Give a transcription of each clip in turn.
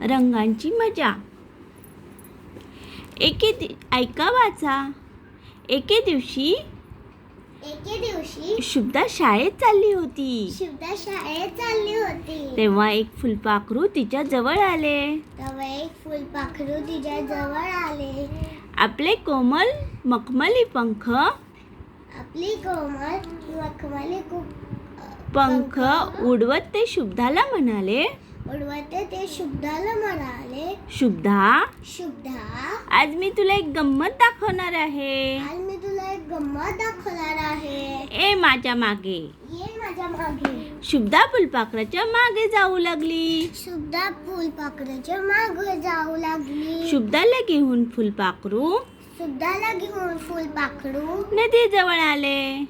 रंगांची मजा. ऐका वाचा. एके दिवशी शुभदा शाळेत चालली होती. तेव्हा एक फुलपाखरू तिच्या जवळ आले. आपले कोमल मखमली पंख उडवत ते शुभदाला म्हणाले, शुभदा, आज मी तुला एक गंमत दाखवणार आहे. ए माझ्या मागे. शुभदा फुलपाखराच्या मागे जाऊ लागली. शुभदाला घेऊन फुलपाखरू नदीजवळ आले.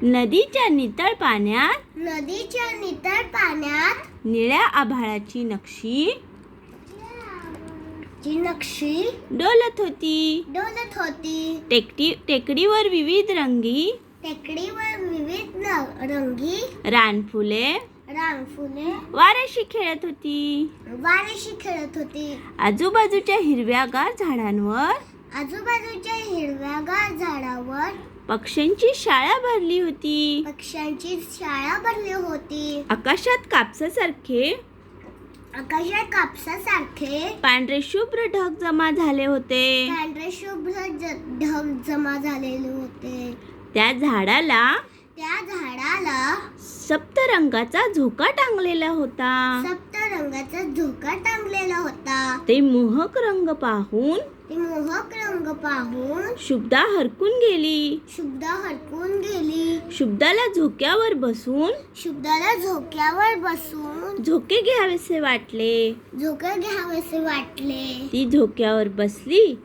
नदीच्या नितळ पाण्यात निळ्या आभाळाची नक्षी डोलत होती. टेकडीवर विविध रंगी रानफुले वाऱ्याशी खेळत होती. आजूबाजूच्या हिरव्यागार झाडांवर पक्ष्यांची शाळा भरली होती. आकाशात कापसासारखे पांढरे शुभ्र ढग जमा झाले होते. त्या झाडाला सप्तरंगाचा झोका टांगलेला होता. ते मोहक रंग पाहून शुभदा हरकून गेली. शुभदाला झोक्यावर बसून झोके घ्यावेसे वाटले. ती झोक्यावर बसली.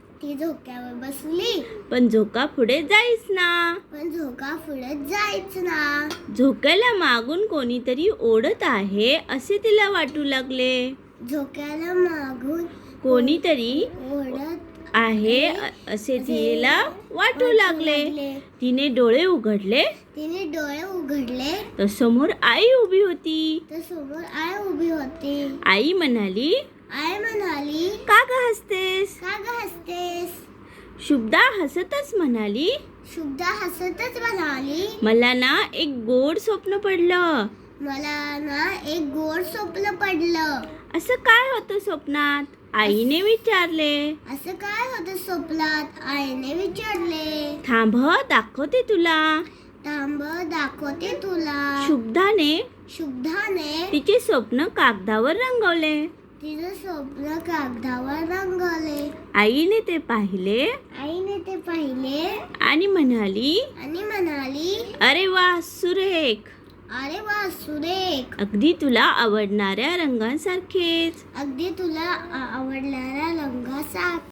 पण झोका पुढे जाईच ना. झोक्याला मागून कोणीतरी ओढत आहे असे तिला वाटू लागले. कोणीतरी आहे असे तिला वाटू लागले. तिने डोळे उघडले तर समोर आई उभी होती. आई म्हणाली, का ग हसतेस? शुभदा हसतच म्हणाली, मला ना एक गोड स्वप्न पडलं. असं काय होतं स्वप्नात? आईने विचारले. थांब दाखवते तुला. शुभदाने तिचे स्वप्न कागदावर रंगवले. आईने ते पाहिले आणि म्हणाली, अरे वा सुरेख. अगदी तुला आवडणाऱ्या रंगांसारखेच.